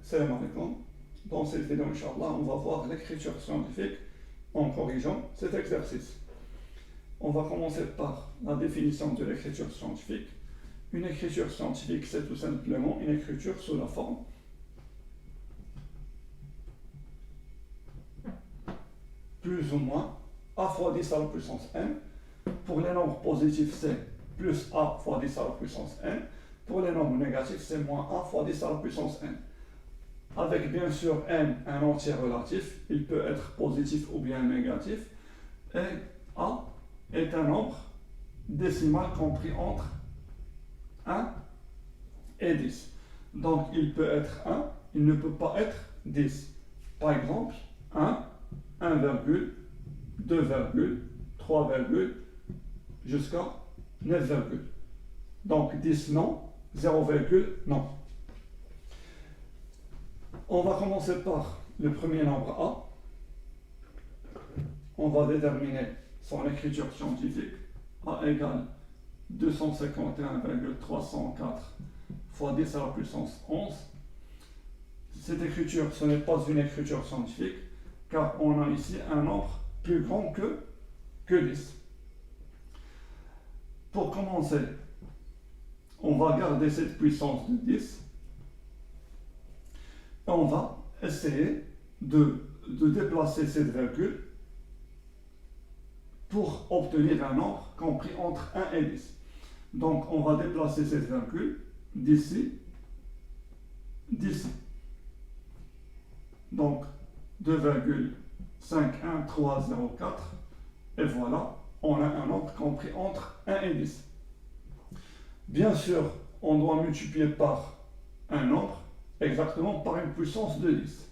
Salam alaikum. Dans cette vidéo, Inch'Allah, on va voir l'écriture scientifique en corrigeant cet exercice. On va commencer par la définition de l'écriture scientifique. Une écriture scientifique, c'est tout simplement une écriture sous la forme plus ou moins a fois 10 à la puissance n. Pour les nombres positifs, c'est plus a fois 10 à la puissance n. Pour les nombres négatifs, c'est moins a fois 10 à la puissance n. Avec bien sûr n un entier relatif, il peut être positif ou bien négatif. Et a est un nombre décimal compris entre 1 et 10. Donc il peut être 1, il ne peut pas être 10. Par exemple, 1, 1, 2, 3, jusqu'à 9, donc 10 non, 0, non. On va commencer par le premier nombre A. On va déterminer son écriture scientifique. A égale 251,304 fois 10 à la puissance 11. Cette écriture, ce n'est pas une écriture scientifique, car on a ici un nombre plus grand que 10. Pour commencer, on va garder cette puissance de 10 et on va essayer de déplacer cette virgule pour obtenir un nombre compris entre 1 et 10. Donc on va déplacer cette virgule d'ici. Donc 2,51304 et voilà, on a un nombre compris entre 1 et 10. Bien sûr, on doit multiplier par un nombre exactement par une puissance de 10.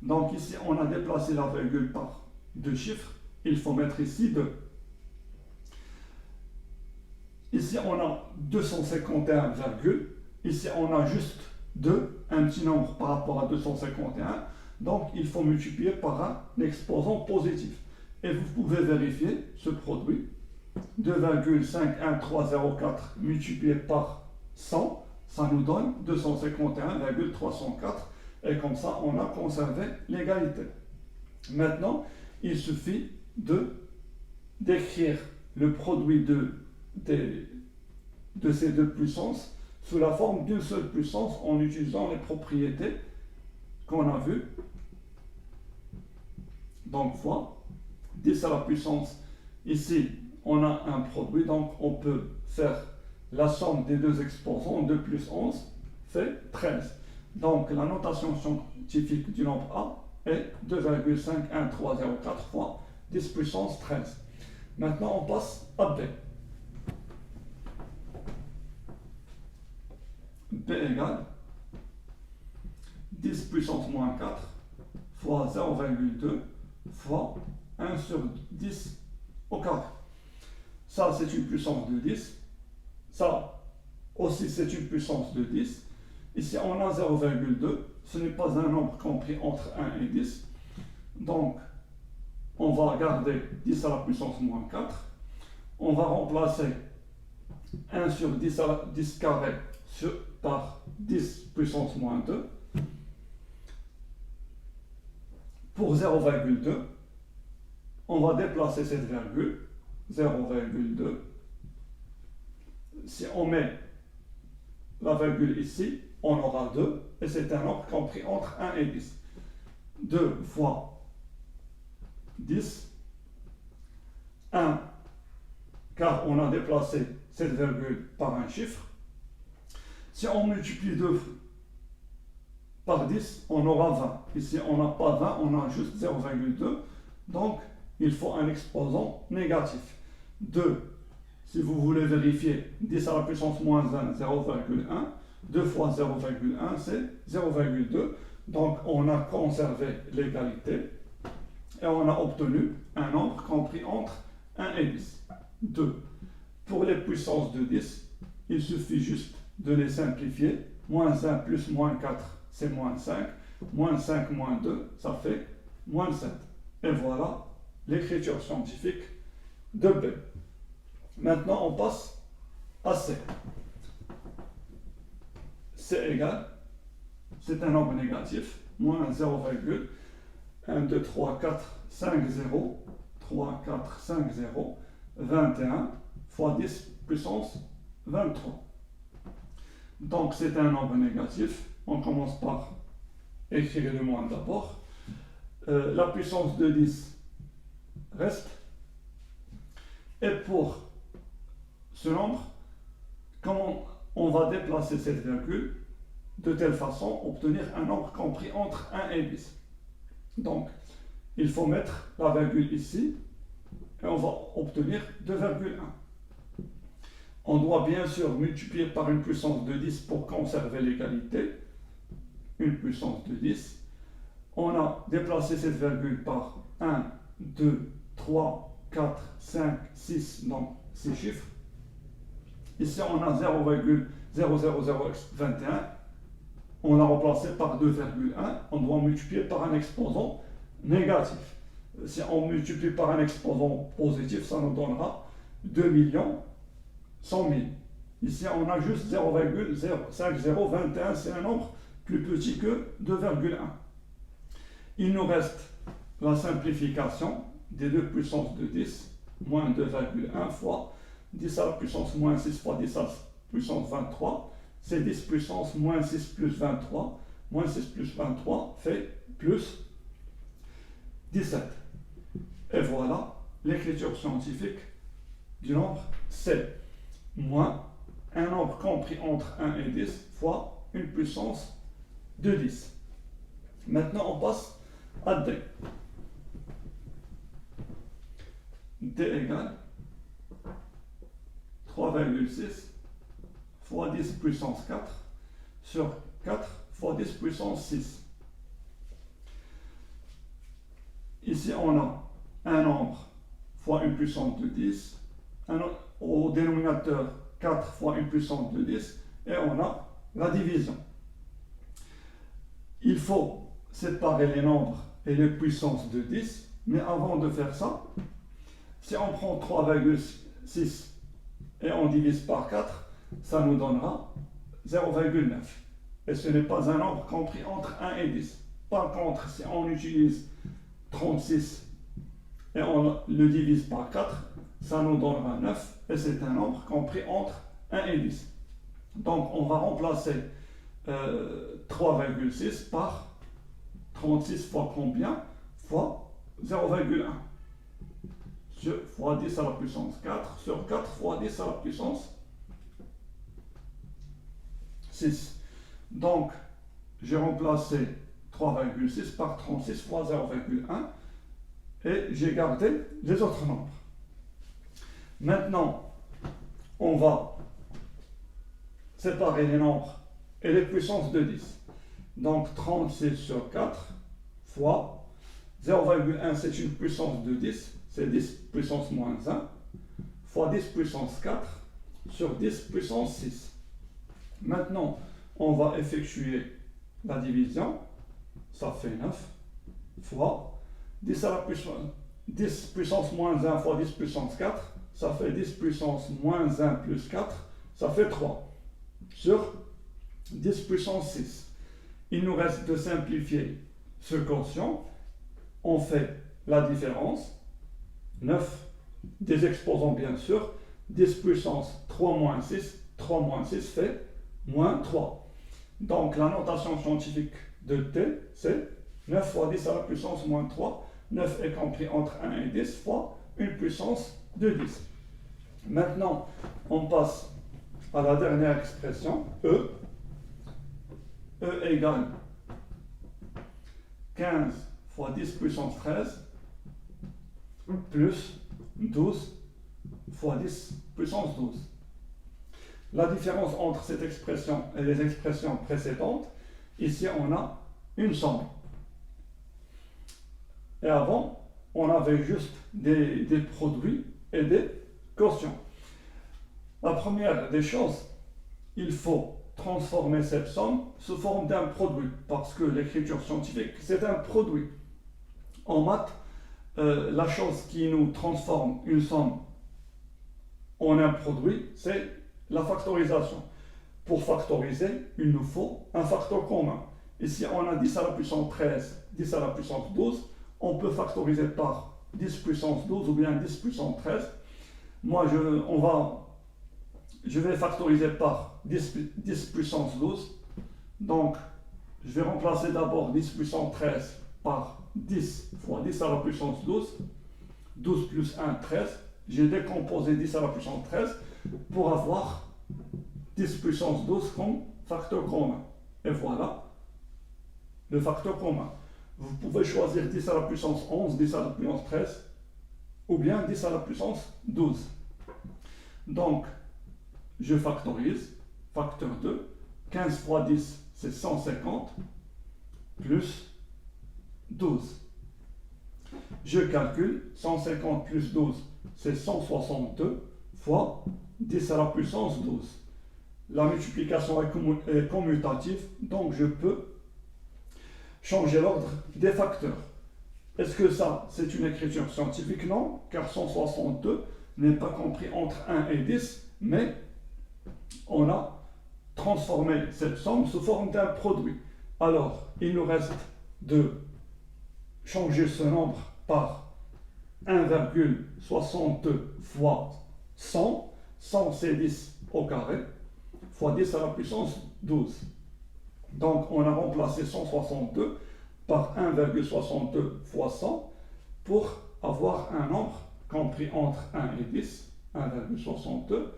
Donc ici, on a déplacé la virgule par deux chiffres. Il faut mettre ici 2. Ici, on a 251, ici, on a juste 2, un petit nombre par rapport à 251. Donc, il faut multiplier par un exposant positif. Et vous pouvez vérifier ce produit. 2,51304 multiplié par 100, ça nous donne 251,304. Et comme ça, on a conservé l'égalité. Maintenant, il suffit d'écrire le produit de ces deux puissances sous la forme d'une seule puissance en utilisant les propriétés qu'on a vues. Donc, fois 10 à la puissance, ici, on a un produit, donc on peut faire la somme des deux exposants, 2 plus 11 fait 13. Donc, la notation scientifique du nombre A est 2,51304 fois 10 puissance 13. Maintenant, on passe à B. B égale 10 puissance moins 4 fois 0,2 fois 1 sur 10 au carré. Ça, c'est une puissance de 10. Ça aussi, c'est une puissance de 10. Ici, on a 0,2. Ce n'est pas un nombre compris entre 1 et 10. Donc, on va garder 10 à la puissance moins 4. On va remplacer 1 sur 10 carré par 10 puissance moins 2. Pour 0,2, on va déplacer cette virgule, 0,2. Si on met la virgule ici, on aura 2, et c'est un nombre compris entre 1 et 10. 2 fois 10, 1, car on a déplacé cette virgule par un chiffre. Si on multiplie 2 par 10, on aura 20. Ici, on n'a pas 20, on a juste 0,2. Donc, il faut un exposant négatif. 2, si vous voulez vérifier, 10 à la puissance moins 1, 0,1. 2 fois 0,1, c'est 0,2. Donc, on a conservé l'égalité et on a obtenu un nombre compris entre 1 et 10. 2. Pour les puissances de 10, il suffit juste de les simplifier. Moins 1 plus moins 4, c'est moins 5. Moins 5 moins 2, ça fait moins 7. Et voilà l'écriture scientifique de B. Maintenant, on passe à C. C égale c'est un nombre négatif, moins 0,1, 2, 3, 4, 5, 0, 3, 4, 5, 0, 21 fois 10 puissance 23. Donc c'est un nombre négatif. On commence par écrire le moins d'abord. La puissance de 10 reste. Et pour ce nombre, comment on va déplacer cette virgule de telle façon obtenir un nombre compris entre 1 et 10. Donc, il faut mettre la virgule ici et on va obtenir 2,1. On doit bien sûr multiplier par une puissance de 10 pour conserver l'égalité. Une puissance de 10. On a déplacé cette virgule par 1, 2, 3, 4, 5, 6, donc 6 chiffres. Ici, on a 0,00021. On l'a remplacé par 2,1. On doit multiplier par un exposant négatif. Si on multiplie par un exposant positif, ça nous donnera 2 100 000. Ici, on a juste 0,5021. C'est un nombre plus petit que 2,1. Il nous reste la simplification des deux puissances de 10, moins 2,1 fois 10 à la puissance moins 6 fois 10 à la puissance 23. C'est 10 puissance moins 6 plus 23. Moins 6 plus 23 fait plus 17. Et voilà l'écriture scientifique du nombre C. Moins un nombre compris entre 1 et 10 fois une puissance de 10. Maintenant, on passe à D. D égale 3,6 fois 10 puissance 4 sur 4 fois 10 puissance 6. Ici, on a un nombre fois une puissance de 10, au dénominateur 4 fois une puissance de 10, et on a la division. Il faut séparer les nombres et les puissances de 10, mais avant de faire ça, si on prend 3,6 et on divise par 4, ça nous donnera 0,9. Et ce n'est pas un nombre compris entre 1 et 10. Par contre, si on utilise 36 et on le divise par 4, ça nous donnera 9 et c'est un nombre compris entre 1 et 10. Donc on va remplacer 3,6 par 36 fois combien? Fois 0,1 fois 10 à la puissance 4 sur 4 fois 10 à la puissance 6. Donc j'ai remplacé 3,6 par 36 fois 0,1 et j'ai gardé les autres nombres. Maintenant, on va séparer les nombres et les puissances de 10. Donc 36 sur 4 fois 0,1, c'est une puissance de 10, c'est 10 puissance moins 1, fois 10 puissance 4 sur 10 puissance 6. Maintenant, on va effectuer la division, ça fait 9, fois 10 à la puissance, 10 puissance moins 1 fois 10 puissance 4, ça fait 10 puissance moins 1 plus 4, ça fait 3, sur 10 puissance 6. Il nous reste de simplifier ce quotient. On fait la différence. 9 des exposants bien sûr. 10 puissance 3 moins 6. 3 moins 6 fait moins 3. Donc la notation scientifique de T, c'est 9 fois 10 à la puissance moins 3. 9 est compris entre 1 et 10 fois une puissance de 10. Maintenant, on passe à la dernière expression, E. E égale 15 fois 10 puissance 13 plus 12 fois 10 puissance 12. La différence entre cette expression et les expressions précédentes, ici on a une somme. Et avant, on avait juste des produits et des quotients. La première des choses, il faut transformer cette somme sous forme d'un produit, parce que l'écriture scientifique, c'est un produit. En maths, la chose qui nous transforme une somme en un produit, c'est la factorisation. Pour factoriser, il nous faut un facteur commun. Ici, on a 10 à la puissance 13, 10 à la puissance 12. On peut factoriser par 10 puissance 12 ou bien 10 puissance 13. Moi, je vais factoriser par 10 puissance 12. Donc, je vais remplacer d'abord 10 puissance 13 par 10 fois 10 à la puissance 12. 12 plus 1, 13. J'ai décomposé 10 à la puissance 13 pour avoir 10 puissance 12 comme facteur commun. Et voilà le facteur commun. Vous pouvez choisir 10 à la puissance 11, 10 à la puissance 13 ou bien 10 à la puissance 12. Donc, je factorise, facteur 2, 15 fois 10, c'est 150, plus 12. Je calcule, 150 plus 12, c'est 162, fois 10 à la puissance 12. La multiplication est commutative, donc je peux changer l'ordre des facteurs. Est-ce que ça, c'est une écriture scientifique? Non, car 162 n'est pas compris entre 1 et 10, mais on a transformé cette somme sous forme d'un produit. Alors, il nous reste de changer ce nombre par 1,62 fois 100. 100, c'est 10 au carré, fois 10 à la puissance 12. Donc, on a remplacé 162 par 1,62 fois 100 pour avoir un nombre compris entre 1 et 10, 1,62.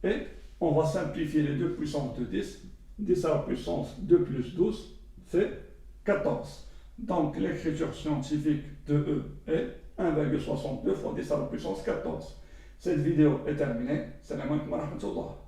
Et on va simplifier les deux puissances de 10. 10 à la puissance 2 plus 12 fait 14. Donc, l'écriture scientifique de E est 1,62 fois 10 à la puissance 14. Cette vidéo est terminée. Salam alaikum wa rahmatullah.